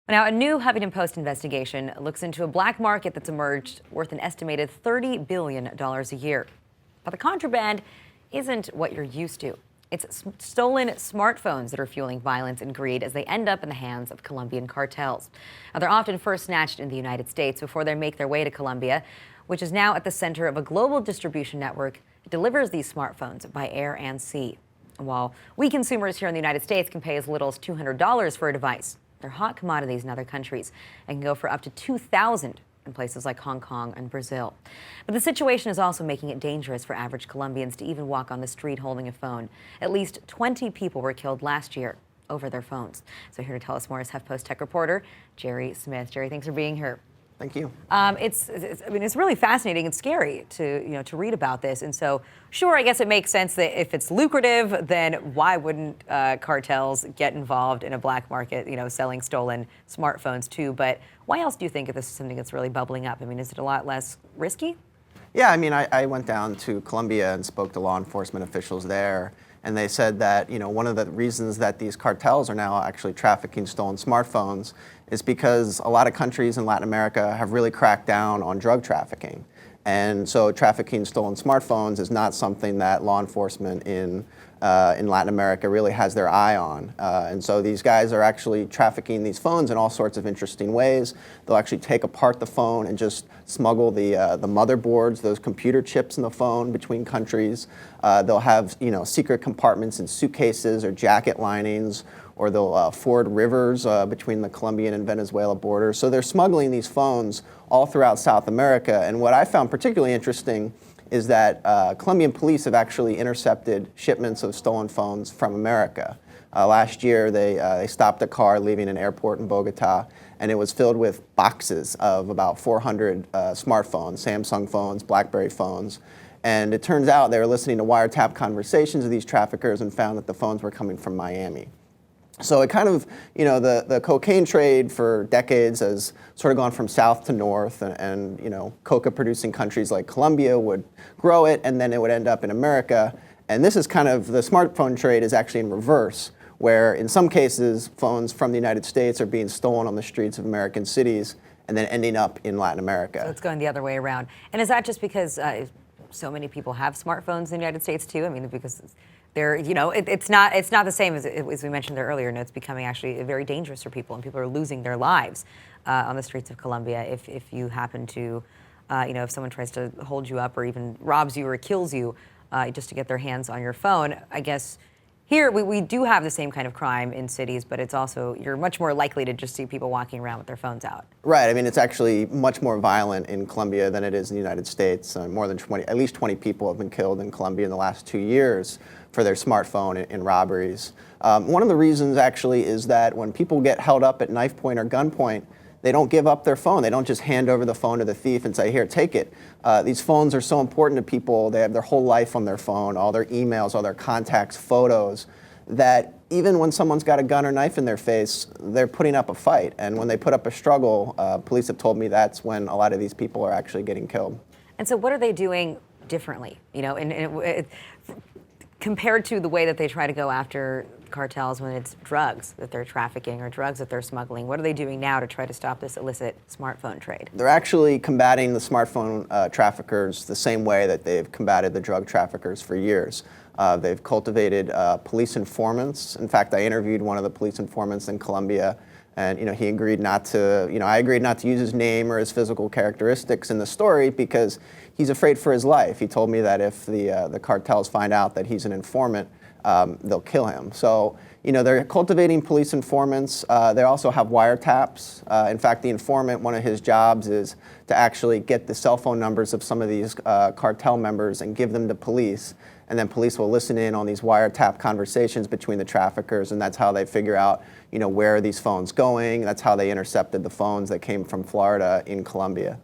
Now, a new HuffPost investigation looks into a black market that's emerged worth an estimated $30 billion a year. But the contraband isn't what you're used to. It's stolen smartphones that are fueling violence and greed as they end up in the hands of Colombian cartels. Now, they're often first snatched in the United States before they make their way to Colombia, which is now at the center of a global distribution network that delivers these smartphones by air and sea. While we consumers here in the United States can pay as little as $200 for a device, they're hot commodities in other countries and can go for up to $2,000 in places like Hong Kong and Brazil. But the situation is also making it dangerous for average Colombians to even walk on the street holding a phone. At least 20 people were killed last year over their phones. So here to tell us more is HuffPost tech reporter Jerry Smith. Jerry, thanks for being here. Thank you. It's really fascinating and scary to read about this. And so, sure, I guess it makes sense that if it's lucrative, then why wouldn't cartels get involved in a black market, selling stolen smartphones too? But why else do you think that this is something that's really bubbling up? I mean, is it a lot less risky? Yeah, I mean, I went down to Colombia and spoke to law enforcement officials there. And they said that, one of the reasons that these cartels are now actually trafficking stolen smartphones is because a lot of countries in Latin America have really cracked down on drug trafficking. And so trafficking stolen smartphones is not something that law enforcement in Latin America really has their eye on. And so these guys are actually trafficking these phones in all sorts of interesting ways. They'll actually take apart the phone and just smuggle the motherboards, those computer chips in the phone between countries. They'll have secret compartments in suitcases or jacket linings, or they'll ford rivers between the Colombian and Venezuela border. So they're smuggling these phones all throughout South America. And what I found particularly interesting is that Colombian police have actually intercepted shipments of stolen phones from America. Last year, they stopped a car leaving an airport in Bogota, and it was filled with boxes of about 400 smartphones, Samsung phones, BlackBerry phones. And it turns out they were listening to wiretap conversations of these traffickers and found that the phones were coming from Miami. So it kind of, the cocaine trade for decades has sort of gone from south to north, and coca-producing countries like Colombia would grow it, and then it would end up in America. And this is kind of, the smartphone trade is actually in reverse, where in some cases, phones from the United States are being stolen on the streets of American cities and then ending up in Latin America. So it's going the other way around. And is that just because so many people have smartphones in the United States too? I mean, because they're, it's not the same as we mentioned there earlier. No, it's becoming actually very dangerous for people, and people are losing their lives on the streets of Colombia if you happen to, if someone tries to hold you up or even robs you or kills you just to get their hands on your phone. I guess here we do have the same kind of crime in cities, but it's also, you're much more likely to just see people walking around with their phones out. Right. I mean, it's actually much more violent in Colombia than it is in the United States. More than at least 20 people have been killed in Colombia in the last 2 years for their smartphone in robberies. One of the reasons actually is that when people get held up at knife point or gunpoint, they don't give up their phone. They don't just hand over the phone to the thief and say, here, take it. These phones are so important to people. They have their whole life on their phone, all their emails, all their contacts, photos, that even when someone's got a gun or knife in their face, they're putting up a fight. And when they put up a struggle, police have told me that's when a lot of these people are actually getting killed. And so what are they doing differently, compared to the way that they try to go after cartels when it's drugs that they're trafficking or drugs that they're smuggling? What are they doing now to try to stop this illicit smartphone trade? They're actually combating the smartphone traffickers the same way that they've combated the drug traffickers for years. They've cultivated police informants. In fact, I interviewed one of the police informants in Colombia, and he agreed not to, I agreed not to use his name or his physical characteristics in the story because he's afraid for his life. He told me that if the cartels find out that he's an informant, they'll kill him. So, they're cultivating police informants. They also have wiretaps. In fact, the informant, one of his jobs is to actually get the cell phone numbers of some of these cartel members and give them to police. And then police will listen in on these wiretap conversations between the traffickers, and that's how they figure out, where are these phones going. That's how they intercepted the phones that came from Florida in Colombia.